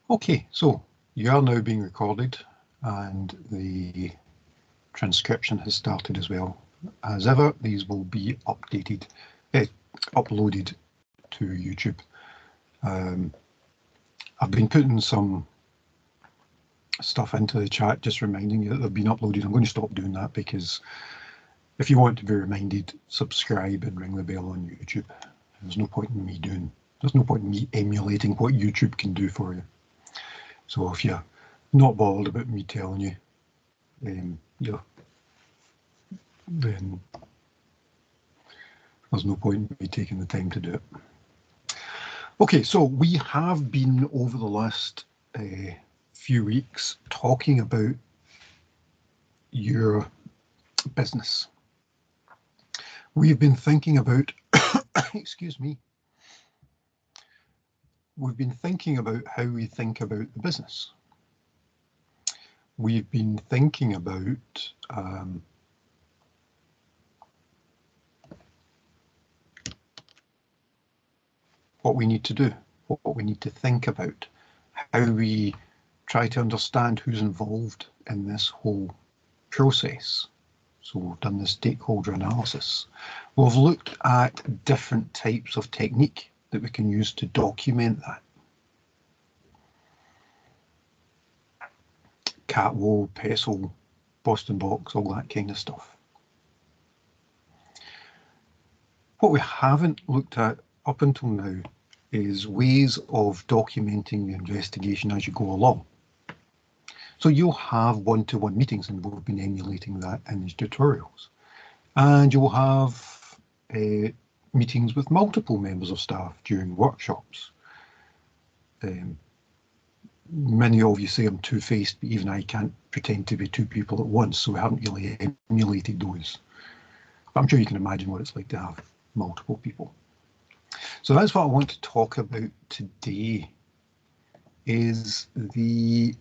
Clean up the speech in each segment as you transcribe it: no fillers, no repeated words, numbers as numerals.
Okay, so you are now being recorded and the transcription has started as well. As ever, these will be uploaded to YouTube. I've been putting some stuff into the chat, just reminding you that they've been uploaded. I'm going to stop doing that because if you want to be reminded, subscribe and ring the bell on YouTube. There's no point in me emulating what YouTube can do for you. So if you're not bothered about me telling you, then there's no point in me taking the time to do it. Okay, so we have been over the last few weeks talking about your business. We've been thinking about, excuse me, we've been thinking about how we think about the business. We've been thinking about what we need to do, what we need to think about, how we try to understand who's involved in this whole process. So we've done the stakeholder analysis. We've looked at different types of technique that we can use to document that. Catwall, pestle, Boston box, all that kind of stuff. What we haven't looked at up until now is ways of documenting the investigation as you go along. So you'll have one-to-one meetings, and we've been emulating that in these tutorials. And you'll have meetings with multiple members of staff during workshops. Many of you say I'm two-faced, but even I can't pretend to be two people at once, so we haven't really emulated those. But I'm sure you can imagine what it's like to have multiple people. So that's what I want to talk about today, is the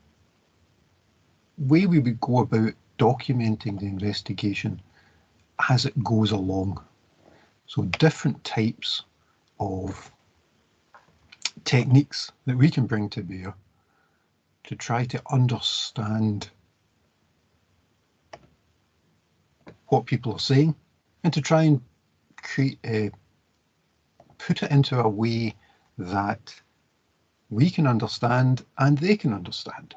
way we would go about documenting the investigation as it goes along. So different types of techniques that we can bring to bear to try to understand what people are saying and to try and put it into a way that we can understand and they can understand.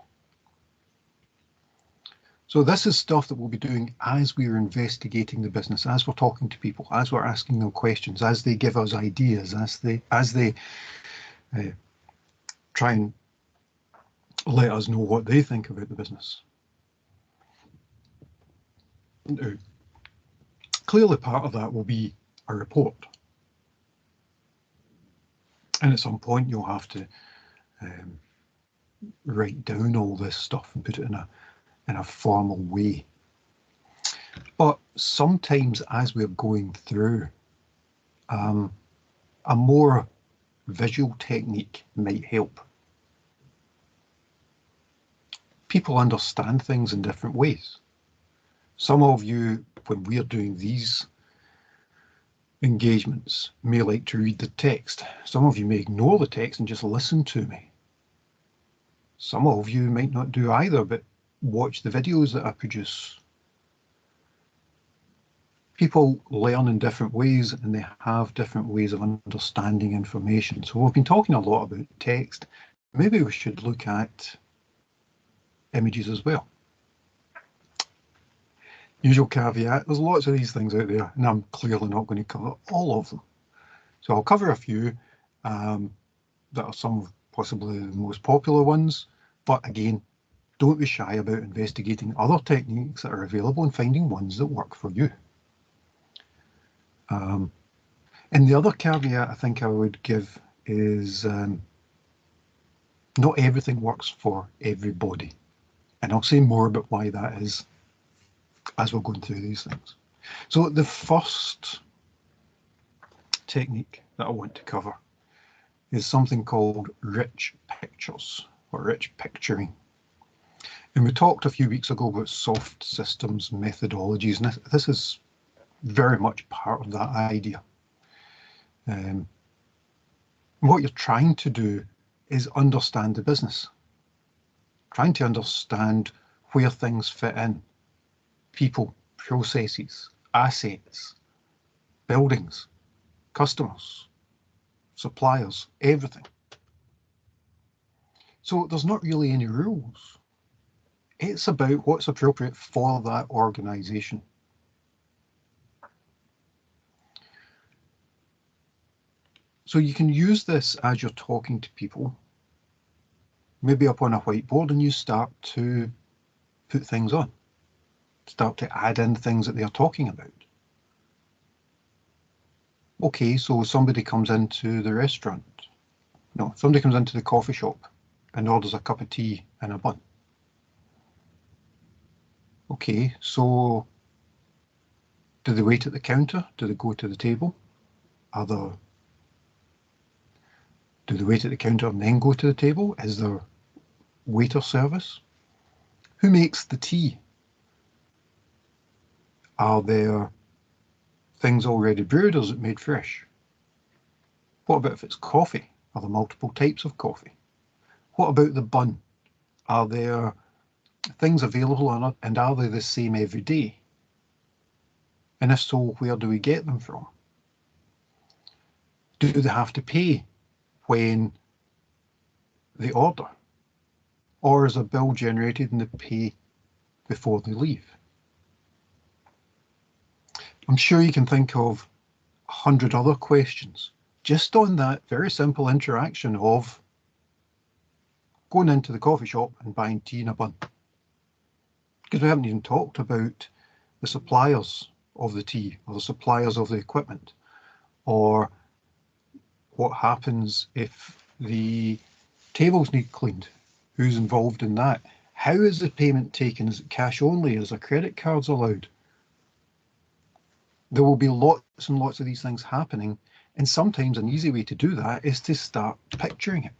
So this is stuff that we'll be doing as we're investigating the business, as we're talking to people, as we're asking them questions, as they give us ideas, as they try and let us know what they think about the business. Now, clearly part of that will be a report. And at some point you'll have to write down all this stuff and put it in a formal way. But sometimes as we're going through, a more visual technique might help. People understand things in different ways. Some of you, when we're doing these engagements, may like to read the text. Some of you may ignore the text and just listen to me. Some of you might not do either, but watch the videos that I produce. People learn in different ways and they have different ways of understanding information. So we've been talking a lot about text. Maybe we should look at images as well. Usual caveat, there's lots of these things out there and I'm clearly not going to cover all of them. So I'll cover a few that are some of possibly the most popular ones, but again, don't be shy about investigating other techniques that are available and finding ones that work for you. And the other caveat I think I would give is not everything works for everybody. And I'll say more about why that is as we're going through these things. So the first technique that I want to cover is something called rich pictures or rich picturing. And we talked a few weeks ago about soft systems methodologies, and this is very much part of that idea. What you're trying to do is understand the business. trying to understand where things fit in. People, processes, assets, buildings, customers, suppliers, everything. So there's not really any rules. It's about what's appropriate for that organisation. So you can use this as you're talking to people, maybe up on a whiteboard, and you start to put things on, start to add in things that they're talking about. Okay, so somebody comes into the restaurant. No, somebody comes into the coffee shop and orders a cup of tea and a bun. Okay, so do they wait at the counter? Do they go to the table? Do they wait at the counter and then go to the table? Is there waiter service? Who makes the tea? Are there things already brewed, or is it made fresh? What about if it's coffee? Are there multiple types of coffee? What about the bun? Are there things available or not, and are they the same every day? And if so, where do we get them from? Do they have to pay when they order? Or is a bill generated and they pay before they leave? I'm sure you can think of 100 other questions just on that very simple interaction of going into the coffee shop and buying tea and a bun. Because we haven't even talked about the suppliers of the tea or the suppliers of the equipment, or what happens if the tables need cleaned. Who's involved in that? How is the payment taken? Is it cash only? Is there credit cards allowed? There will be lots and lots of these things happening, and sometimes an easy way to do that is to start picturing it.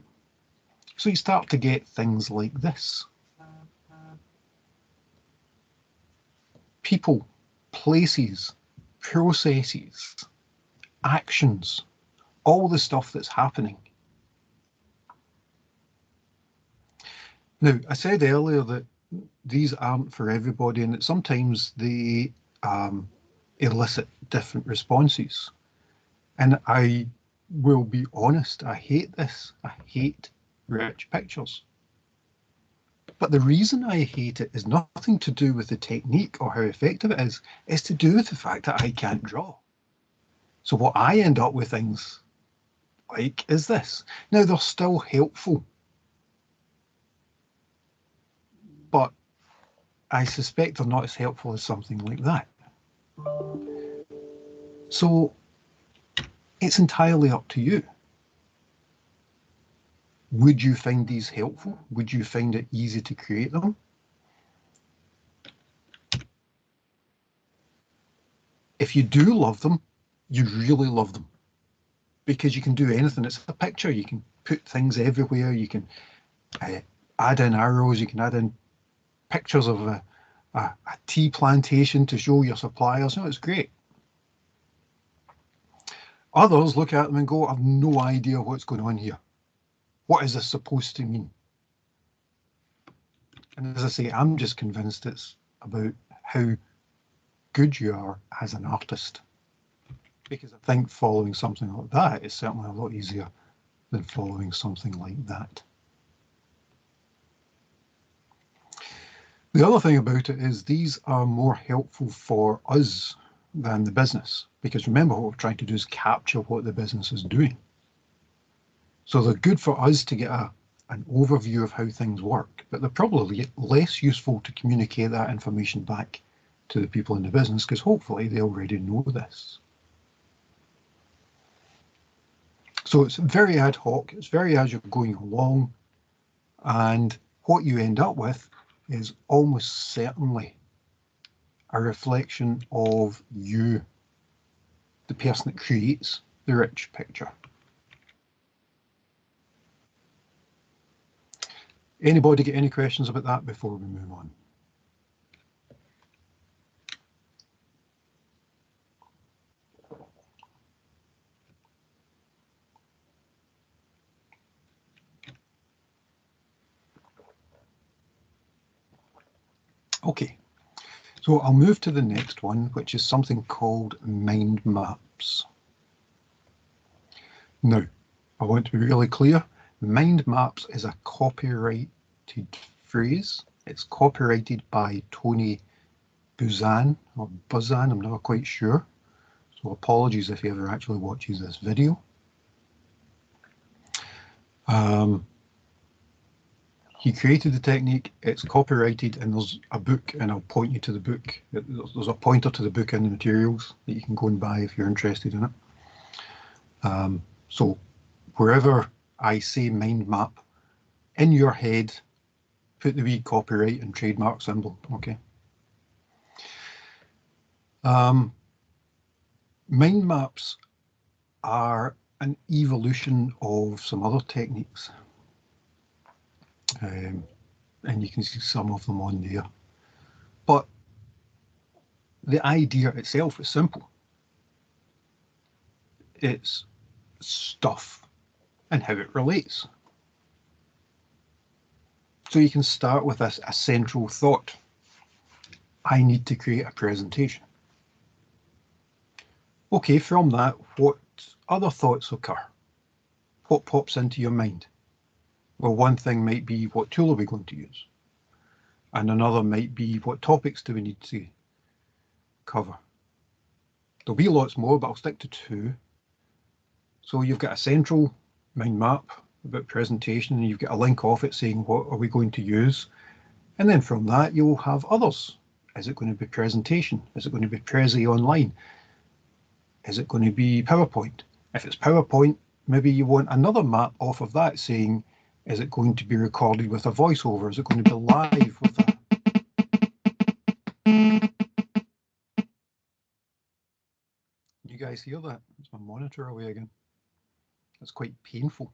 So you start to get things like this. People, places, processes, actions, all the stuff that's happening. Now, I said earlier that these aren't for everybody, and that sometimes they elicit different responses. And I will be honest, I hate this. I hate rich pictures. But the reason I hate it is nothing to do with the technique or how effective it is. It's to do with the fact that I can't draw. So what I end up with things like is this. Now, they're still helpful, but I suspect they're not as helpful as something like that. So it's entirely up to you. Would you find these helpful? Would you find it easy to create them? If you do love them, you really love them, because you can do anything. It's a picture. You can put things everywhere. You can add in arrows. You can add in pictures of a tea plantation to show your suppliers. No, it's great. Others look at them and go, I've no idea what's going on here. What is this supposed to mean? And as I say, I'm just convinced it's about how good you are as an artist. Because I think following something like that is certainly a lot easier than following something like that. The other thing about it is these are more helpful for us than the business, because remember, what we're trying to do is capture what the business is doing. So they're good for us to get an overview of how things work, but they're probably less useful to communicate that information back to the people in the business, because hopefully they already know this. So it's very ad hoc, it's very as you're going along, and what you end up with is almost certainly a reflection of you, the person that creates the rich picture. Anybody get any questions about that before we move on? Okay, so I'll move to the next one, which is something called mind maps. Now, I want to be really clear. Mind maps is a copyrighted phrase. It's copyrighted by Tony Buzan, or Buzan, I'm not quite sure. So apologies if he ever actually watches this video. He created the technique, it's copyrighted, and there's a book, and I'll point you to the book. There's a pointer to the book in the materials that you can go and buy if you're interested in it. So wherever I say mind map, in your head, put the wee copyright and trademark symbol, okay? Mind maps are an evolution of some other techniques. And you can see some of them on there. But the idea itself is simple. It's stuff and how it relates. So you can start with a central thought. I need to create a presentation. Okay, from that, what other thoughts occur? What pops into your mind? Well, one thing might be, what tool are we going to use? And another might be, what topics do we need to cover? There'll be lots more, but I'll stick to two. So you've got a central mind map about presentation, and you've got a link off it saying, what are we going to use? And then from that, you'll have others. Is it going to be presentation? Is it going to be Prezi online? Is it going to be PowerPoint? If it's PowerPoint, maybe you want another map off of that saying, is it going to be recorded with a voiceover? Is it going to be live with a... You guys hear that? It's my monitor away again. That's quite painful.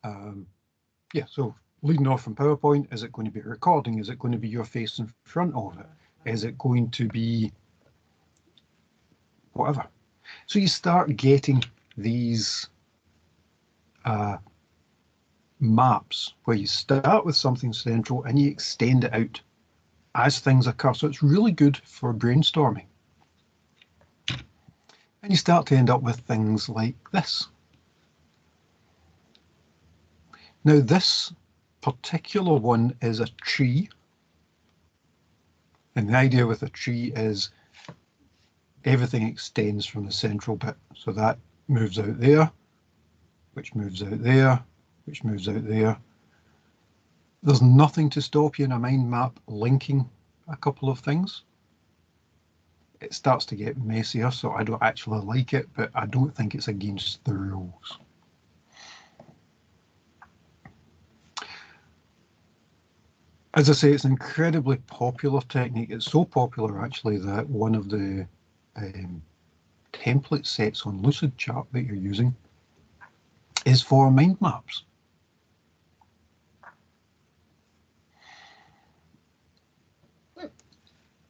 Yeah, so leading off from PowerPoint, is it going to be a recording? Is it going to be your face in front of it? Is it going to be whatever? So you start getting these maps where you start with something central and you extend it out as things occur. So it's really good for brainstorming. And you start to end up with things like this. Now this particular one is a tree. And the idea with a tree is everything extends from the central bit. So that moves out there, which moves out there, which moves out there. There's nothing to stop you in a mind map linking a couple of things. It starts to get messier, so I don't actually like it, but I don't think it's against the rules. As I say, it's an incredibly popular technique. It's so popular, actually, that one of the template sets on Lucidchart that you're using is for mind maps.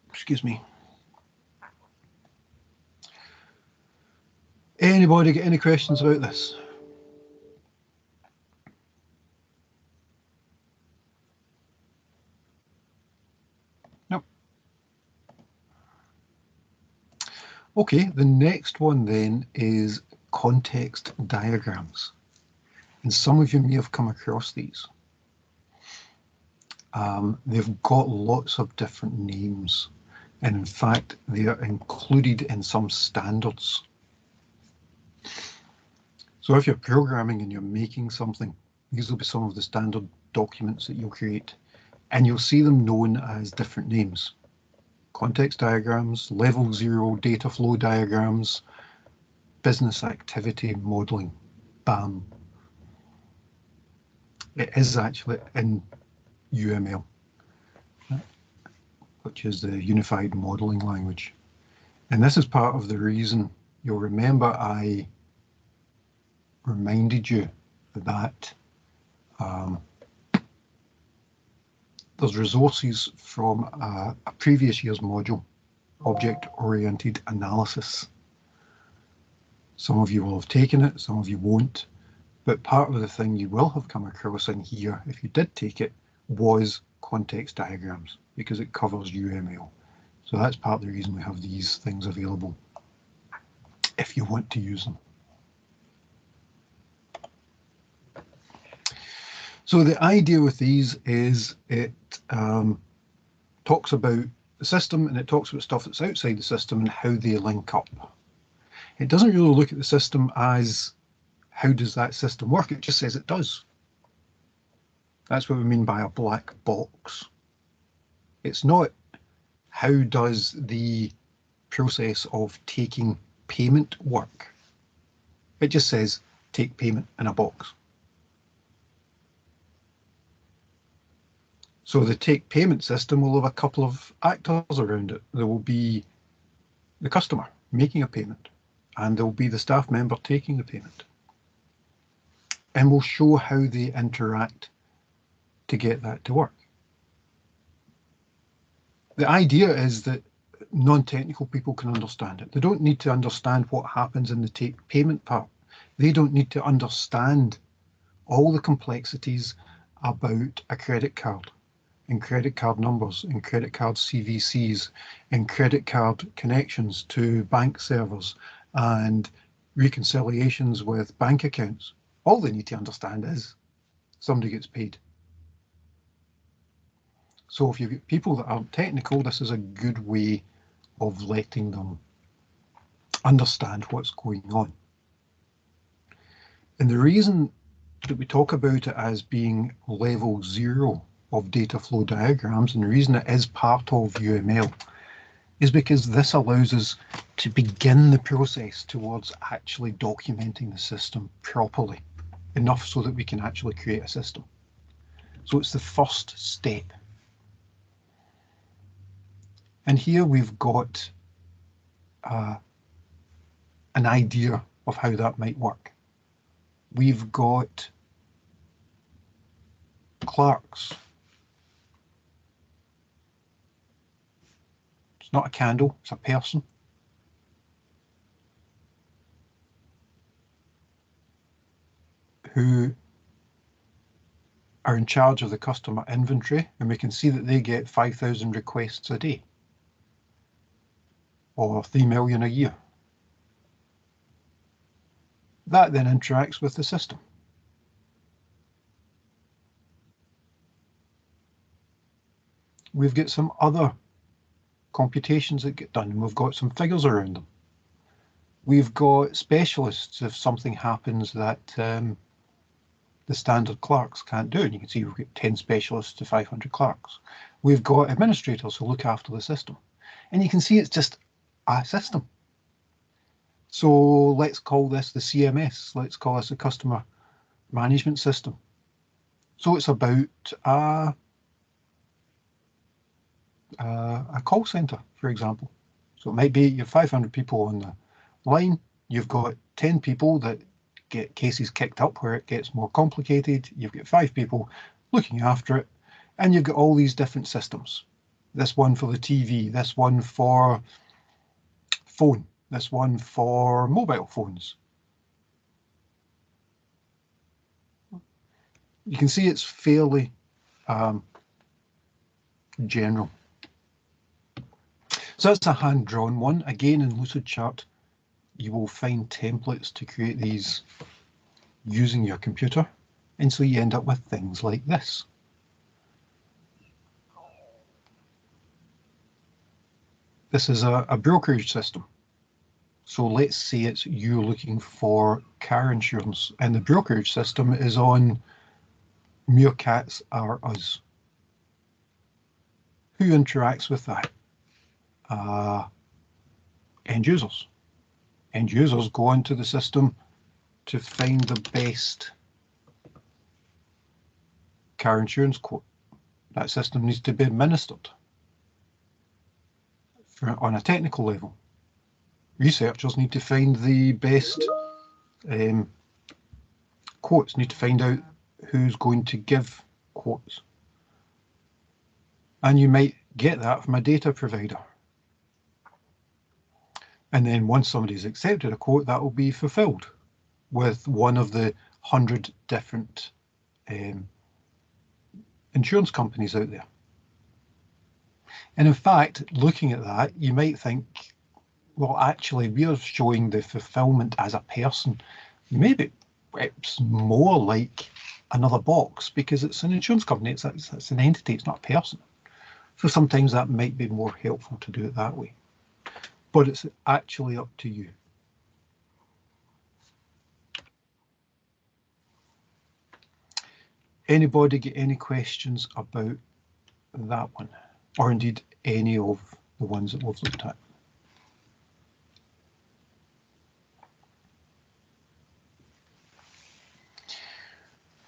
Excuse me. Anybody get any questions about this? No. Okay, the next one then is context diagrams. And some of you may have come across these. They've got lots of different names. And in fact, they are included in some standards. So if you're programming and you're making something, these will be some of the standard documents that you'll create. And you'll see them known as different names. Context diagrams, level 0 data flow diagrams, business activity modeling, BAM. It is actually in UML, which is the Unified Modeling Language. And this is part of the reason you'll remember I reminded you that there's resources from a previous year's module, Object-Oriented Analysis. Some of you will have taken it, some of you won't, but part of the thing you will have come across in here, if you did take it, was context diagrams because it covers UML. So that's part of the reason we have these things available if you want to use them. So the idea with these is it talks about the system, and it talks about stuff that's outside the system and how they link up. It doesn't really look at the system as how does that system work, it just says it does. That's what we mean by a black box. It's not how does the process of taking payment work. It just says take payment in a box. So the take payment system will have a couple of actors around it. There will be the customer making a payment, and there will be the staff member taking the payment. And we'll show how they interact to get that to work. The idea is that non-technical people can understand it. They don't need to understand what happens in the take payment part. They don't need to understand all the complexities about a credit card and credit card numbers and credit card CVCs and credit card connections to bank servers and reconciliations with bank accounts. All they need to understand is somebody gets paid. So if you've got people that aren't technical, this is a good way of letting them understand what's going on. And the reason that we talk about it as being level 0 of data flow diagrams, and the reason it is part of UML, is because this allows us to begin the process towards actually documenting the system properly, enough so that we can actually create a system. So it's the first step. And here we've got an idea of how that might work. We've got clerks. It's not a candle, it's a person. Who are in charge of the customer inventory, and we can see that they get 5,000 requests a day, or 3 million a year. That then interacts with the system. We've got some other computations that get done, and we've got some figures around them. We've got specialists if something happens that the standard clerks can't do, and you can see we've got 10 specialists to 500 clerks. We've got administrators who look after the system, and you can see it's just a system. So let's call this the CMS. Let's call this a customer management system. So it's about a call center, for example. So it might be you have 500 people on the line. You've got 10 people that get cases kicked up where it gets more complicated. You've got 5 people looking after it, and you've got all these different systems. This one for the TV, this one for phone, this one for mobile phones. You can see it's fairly general. So that's a hand-drawn one. Again, in Lucidchart, you will find templates to create these using your computer, and so you end up with things like this. This is a brokerage system. So let's say it's you looking for car insurance, and the brokerage system is on Meerkats Are Us. Who interacts with that? End users. End users go into the system to find the best car insurance quote. That system needs to be administered on a technical level. Researchers need to find the best quotes, need to find out who's going to give quotes. And you might get that from a data provider. And then once somebody's accepted a quote, that will be fulfilled with one of the 100 different insurance companies out there. And in fact, looking at that, you might think, well, actually, we're showing the fulfillment as a person. Maybe it's more like another box because it's an insurance company. It's an entity. It's not a person. So sometimes that might be more helpful to do it that way. But it's actually up to you. Anybody get any questions about that one? Or indeed any of the ones that we've looked at?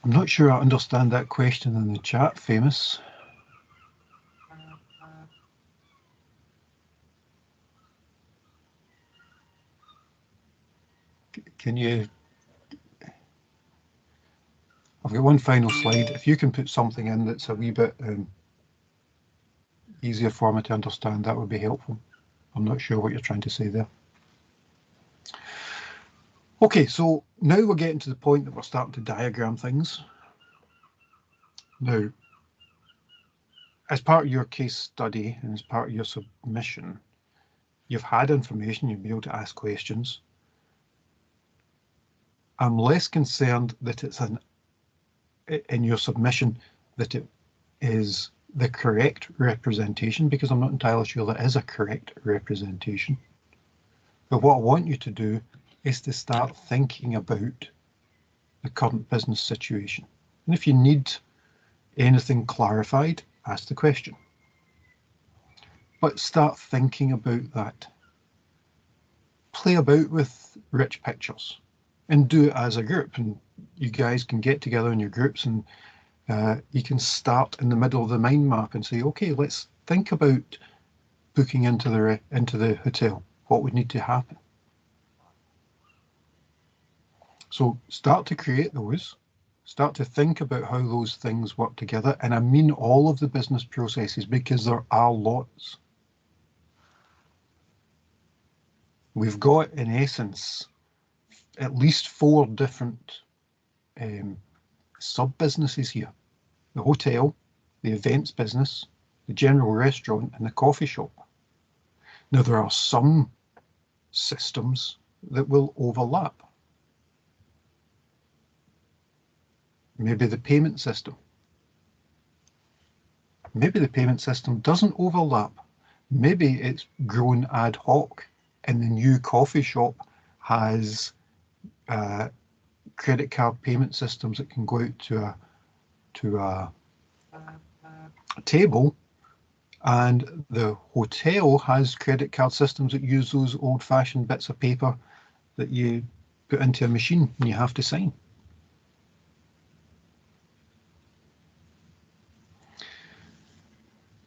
I'm not sure I understand that question in the chat, Famous. Can you... I've got one final slide. If you can put something in that's a wee bit easier for me to understand, that would be helpful. I'm not sure what you're trying to say there. Okay, so now we're getting to the point that we're starting to diagram things. Now, as part of your case study and as part of your submission, you've had information, you'll be able to ask questions. I'm less concerned that it's in your submission that it is the correct representation, because I'm not entirely sure that is a correct representation. But what I want you to do is to start thinking about the current business situation. And if you need anything clarified, ask the question. But start thinking about that. Play about with rich pictures and do it as a group. And you guys can get together in your groups and you can start in the middle of the mind map and say, okay, let's think about booking into the hotel. What would need to happen? So start to create those, start to think about how those things work together. And I mean all of the business processes, because there are lots. We've got, in essence, at least 4 different sub-businesses here. The hotel, the events business, the general restaurant, and the coffee shop. Now, there are some systems that will overlap. Maybe the payment system. Maybe the payment system doesn't overlap. Maybe it's grown ad hoc and the new coffee shop has credit card payment systems that can go out to a table, and the hotel has credit card systems that use those old-fashioned bits of paper that you put into a machine and you have to sign.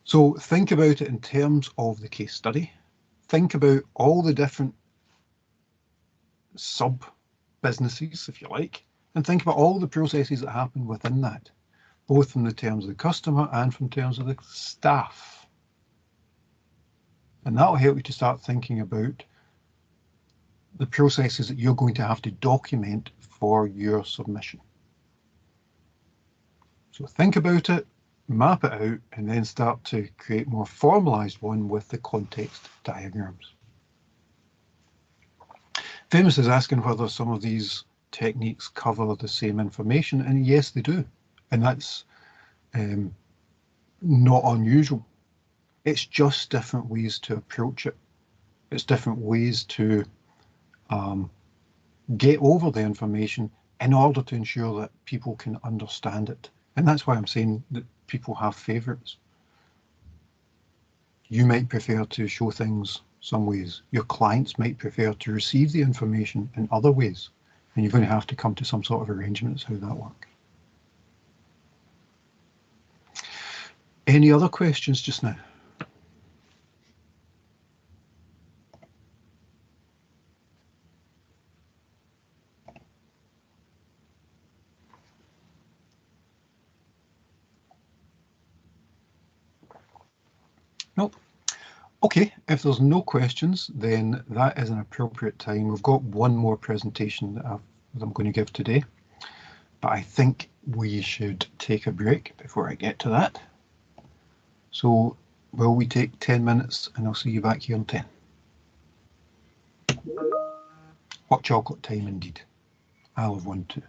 So think about it in terms of the case study. Think about all the different sub-businesses, if you like, and think about all the processes that happen within that, both from the terms of the customer and from terms of the staff. And that will help you to start thinking about the processes that you're going to have to document for your submission. So think about it, map it out, and then start to create more formalized one with the context diagrams. Famous is asking whether some of these techniques cover the same information, and yes, they do. And that's not unusual. It's just different ways to approach it. It's different ways to get over the information in order to ensure that people can understand it. And that's why I'm saying that people have favourites. You might prefer to show things some ways. Your clients might prefer to receive the information in other ways. And you're going to have to come to some sort of arrangement as how that works. Any other questions just now? Nope. Okay, if there's no questions, then that is an appropriate time. We've got one more presentation that I'm going to give today, but I think we should take a break before I get to that. So Will we take 10 minutes and I'll see you back here in 10. Hot chocolate time indeed. I'll have one too.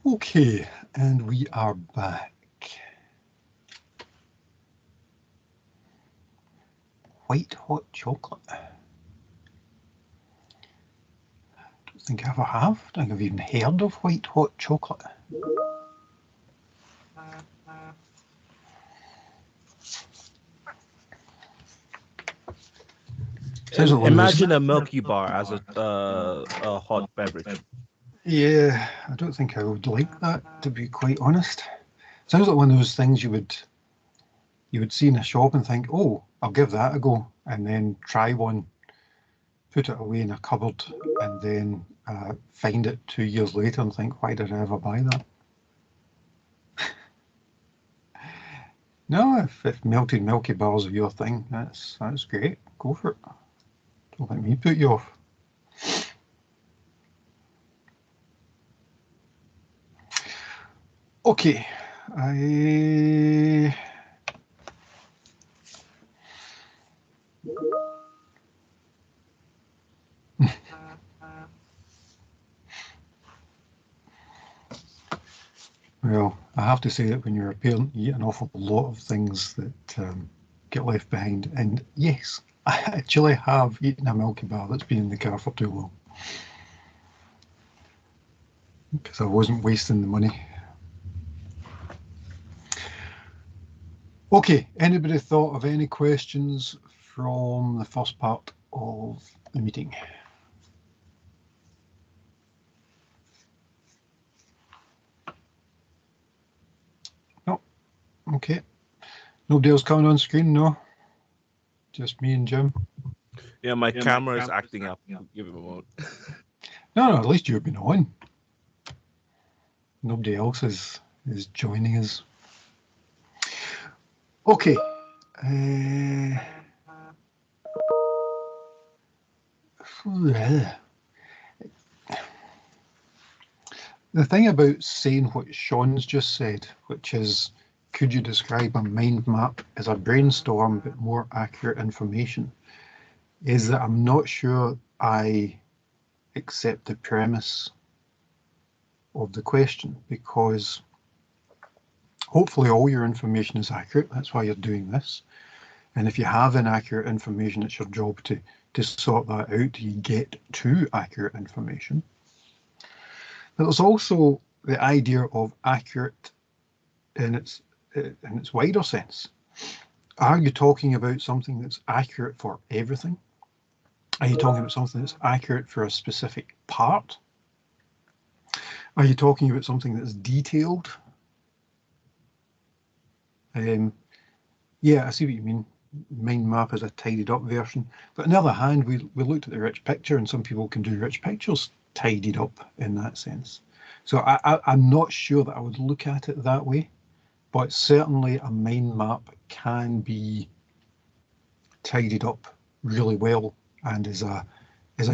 Okay, and we are back. White hot chocolate. I don't think I ever have. I don't think I've even heard of white hot chocolate. Imagine a Milky Bar as a hot beverage. Yeah, I don't think I would like that, to be quite honest. Sounds like one of those things you would see in a shop and think, oh, I'll give that a go, and then try one, put it away in a cupboard, and then find it 2 years later and think, why did I ever buy that? No, if melted Milky Bars are your thing, that's great. Go for it. Don't let me put you off. Okay, well, I have to say that when you're a parent, you eat an awful lot of things that get left behind. And yes, I actually have eaten a Milky Bar that's been in the car for too long. Because I wasn't wasting the money. Okay, anybody thought of any questions from the first part of the meeting? No? Okay. Nobody else coming on screen, no? Just me and Jim? Yeah, my camera is acting up. Give him a moment. No, at least you've been on. Nobody else is joining us. Okay. The thing about saying what Sean's just said, which is, could you describe a mind map as a brainstorm but more accurate information, is that I'm not sure I accept the premise of the question, because hopefully all your information is accurate. That's why you're doing this. And if you have inaccurate information, it's your job to sort that out. You get to accurate information. But there's also the idea of accurate in its wider sense. Are you talking about something that's accurate for everything? Are you talking about something that's accurate for a specific part? Are you talking about something that's detailed? Yeah, I see what you mean. Mind map is a tidied up version. But on the other hand, we looked at the rich picture, and some people can do rich pictures tidied up in that sense. So I'm not sure that I would look at it that way, but certainly a mind map can be tidied up really well and is a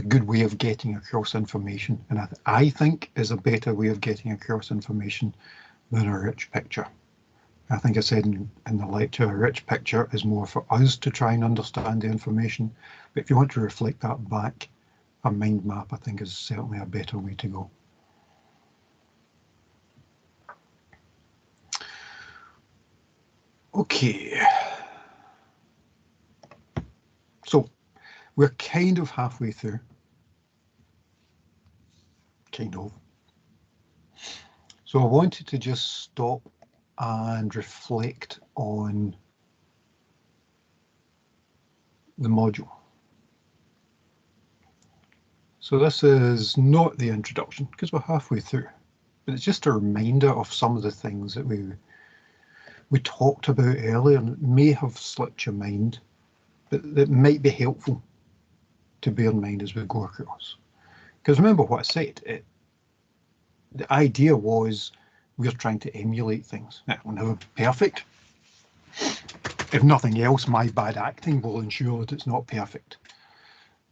good way of getting across information, and I think is a better way of getting across information than a rich picture. I think I said in the lecture, a rich picture is more for us to try and understand the information, but if you want to reflect that back, a mind map I think is certainly a better way to go. Okay, so we're kind of halfway through. Kind of. So I wanted to just stop and reflect on the module. So this is not the introduction because we're halfway through, but it's just a reminder of some of the things that we talked about earlier, and it may have slipped your mind, but that might be helpful to bear in mind as we go across. Because remember what I said, the idea was we're trying to emulate things. Now, we'll never be perfect. If nothing else, my bad acting will ensure that it's not perfect.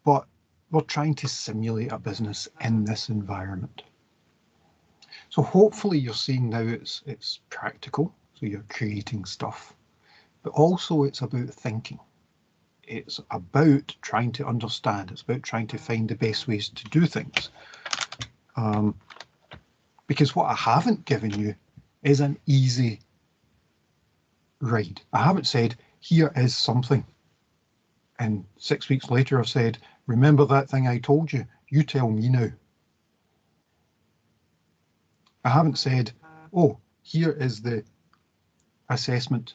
But we're trying to simulate a business in this environment. So hopefully you're seeing now it's practical, so you're creating stuff, but also it's about thinking. It's about trying to understand. It's about trying to find the best ways to do things. Because what I haven't given you is an easy ride. I haven't said, here is something. And 6 weeks later, I've said, remember that thing I told you? You tell me now. I haven't said, oh, here is the assessment.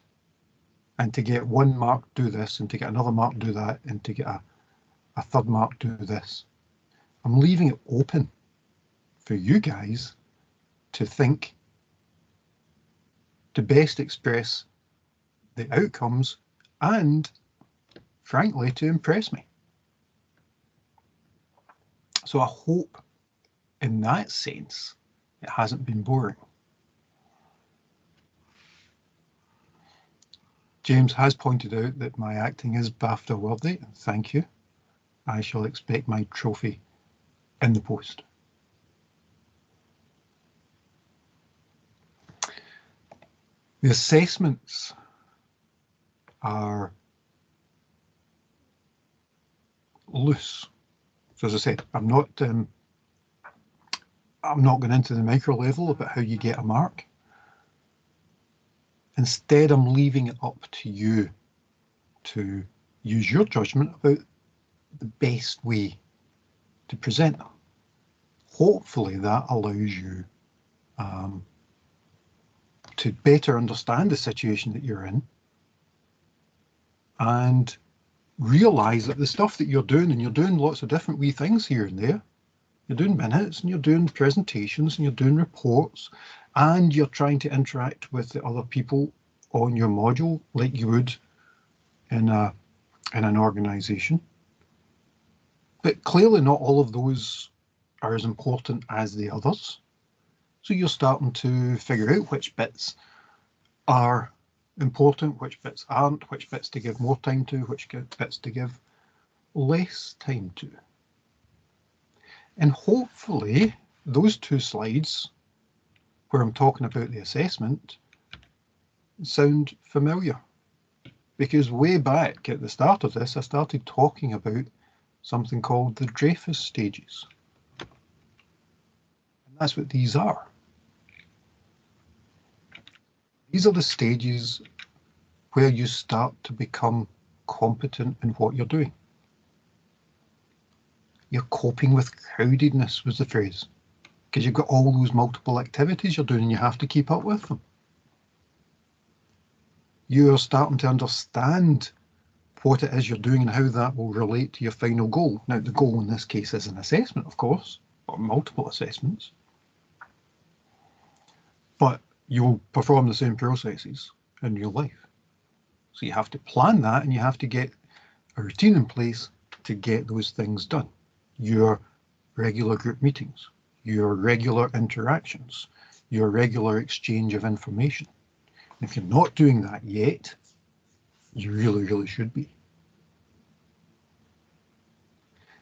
And to get 1 mark, do this. And to get another mark, do that. And to get a third mark, do this. I'm leaving it open for you guys to think, to best express the outcomes, and frankly, to impress me. So I hope in that sense, it hasn't been boring. James has pointed out that my acting is BAFTA worthy, and thank you. I shall expect my trophy in the post. The assessments are loose. So as I said, I'm not going into the micro level about how you get a mark. Instead, I'm leaving it up to you to use your judgment about the best way to present them. Hopefully that allows you to better understand the situation that you're in and realize that the stuff that you're doing, and you're doing lots of different wee things here and there, you're doing minutes and you're doing presentations and you're doing reports and you're trying to interact with the other people on your module like you would in an organization. But clearly not all of those are as important as the others. So you're starting to figure out which bits are important, which bits aren't, which bits to give more time to, which bits to give less time to. And hopefully those 2 slides where I'm talking about the assessment sound familiar. Because way back at the start of this, I started talking about something called the Dreyfus Stages. And that's what these are. These are the stages where you start to become competent in what you're doing. You're coping with crowdedness was the phrase, because you've got all those multiple activities you're doing and you have to keep up with them. You're starting to understand what it is you're doing and how that will relate to your final goal. Now, the goal in this case is an assessment, of course, or multiple assessments. But you'll perform the same processes in your life. So you have to plan that and you have to get a routine in place to get those things done. Your regular group meetings, your regular interactions, your regular exchange of information. And if you're not doing that yet, you really, really should be.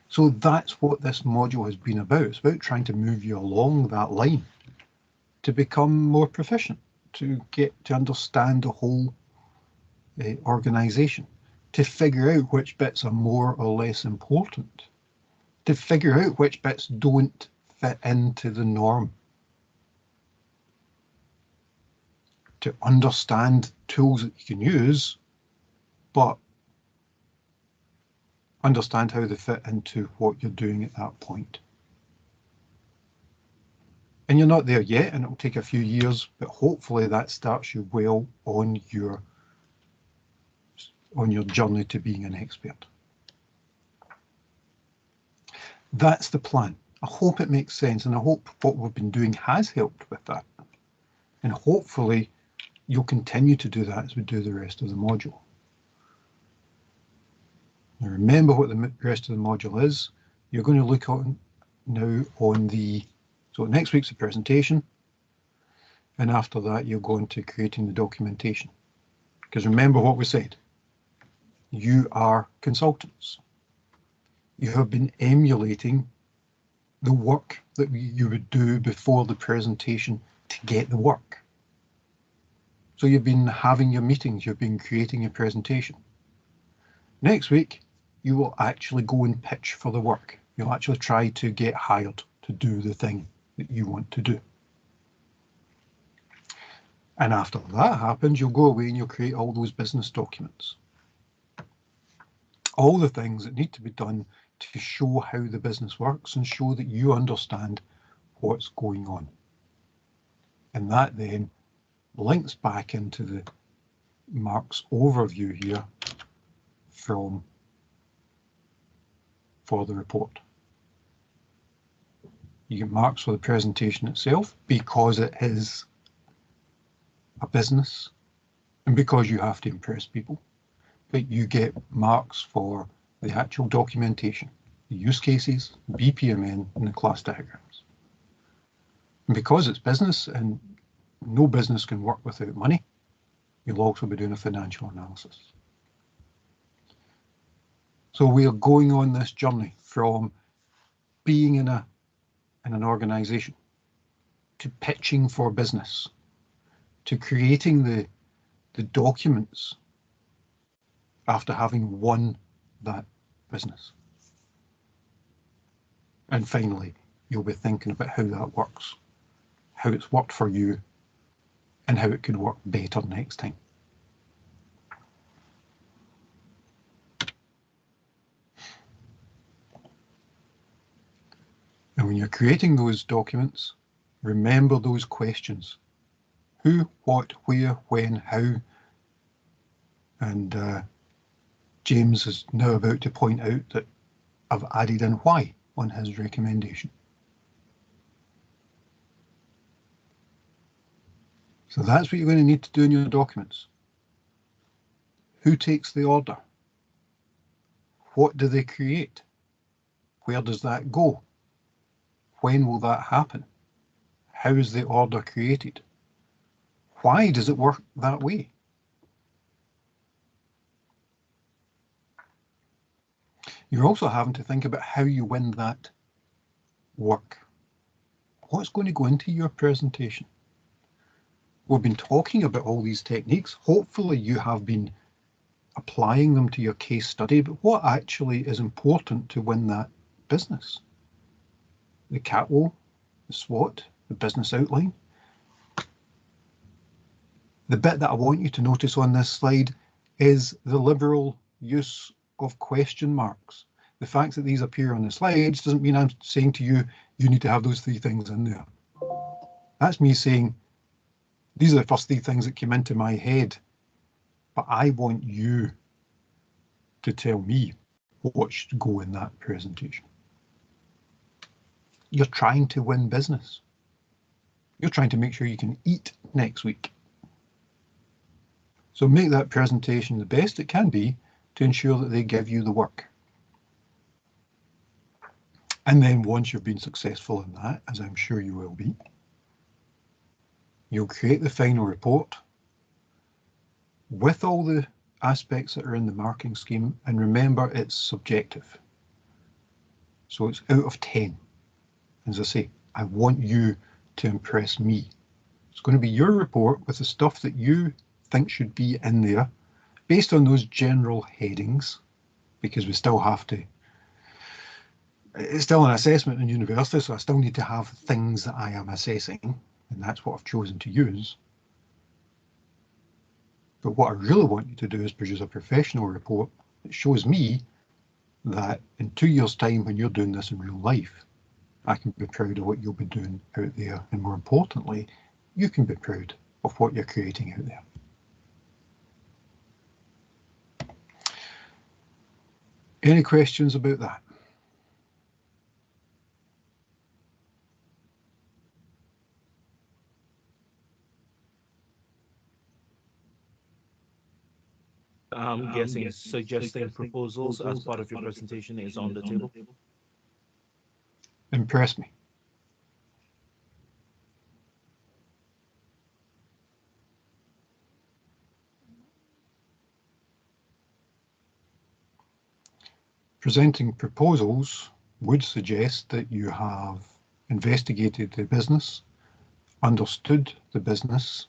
So that's what this module has been about. It's about trying to move you along that line to become more proficient, to get to understand the whole organization, to figure out which bits are more or less important, to figure out which bits don't fit into the norm, to understand tools that you can use, but understand how they fit into what you're doing at that point. And you're not there yet, and it'll take a few years, but hopefully that starts you well on your journey to being an expert. That's the plan. I hope it makes sense, and I hope what we've been doing has helped with that. And hopefully you'll continue to do that as we do the rest of the module. Now remember what the rest of the module is. You're going to look on now on so next week's the presentation, and after that you'll go into creating the documentation. Because remember what we said, you are consultants. You have been emulating the work that you would do before the presentation to get the work. So you've been having your meetings, you've been creating your presentation. Next week, you will actually go and pitch for the work. You'll actually try to get hired to do the thing that you want to do. And after that happens, you'll go away and you'll create all those business documents. All the things that need to be done to show how the business works and show that you understand what's going on. And that then links back into the Mark's overview here for the report. You get marks for the presentation itself because it is a business and because you have to impress people. But you get marks for the actual documentation, the use cases, BPMN, and the class diagrams. And because it's business and no business can work without money, you'll also be doing a financial analysis. So we are going on this journey from being in an organization to pitching for business to creating the documents after having won that business. And finally, you'll be thinking about how that works, how it's worked for you, and how it could work better next time. And when you're creating those documents, remember those questions. Who, what, where, when, how. And James is now about to point out that I've added in why on his recommendation. So that's what you're going to need to do in your documents. Who takes the order? What do they create? Where does that go? When will that happen? How is the order created? Why does it work that way? You're also having to think about how you win that work. What's going to go into your presentation? We've been talking about all these techniques. Hopefully you have been applying them to your case study, but what actually is important to win that business? The CATWO, the SWOT, the business outline. The bit that I want you to notice on this slide is the liberal use of question marks. The fact that these appear on the slides doesn't mean I'm saying to you, you need to have those 3 things in there. That's me saying, these are the first 3 things that came into my head, but I want you to tell me what should go in that presentation. You're trying to win business. You're trying to make sure you can eat next week. So make that presentation the best it can be to ensure that they give you the work. And then once you've been successful in that, as I'm sure you will be, you'll create the final report with all the aspects that are in the marking scheme. And remember, it's subjective. So it's out of 10. As I say, I want you to impress me. It's going to be your report with the stuff that you think should be in there based on those general headings, because we still have to, it's still an assessment in university, so I still need to have things that I am assessing, and that's what I've chosen to use. But what I really want you to do is produce a professional report that shows me that in 2 years' time, when you're doing this in real life, I can be proud of what you'll be doing out there. And more importantly, you can be proud of what you're creating out there. Any questions about that? I'm guessing suggesting proposals as part of your presentation is on the table. Impress me. Presenting proposals would suggest that you have investigated the business, understood the business,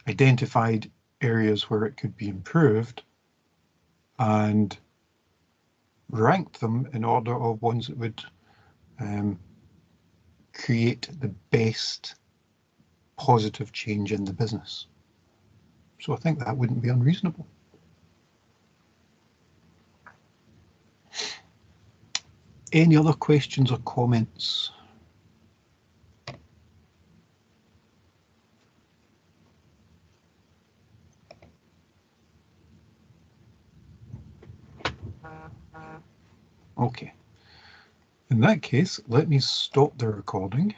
identified areas where it could be improved, and ranked them in order of ones that would create the best positive change in the business. So I think that wouldn't be unreasonable. Any other questions or comments? Okay. In that case, let me stop the recording.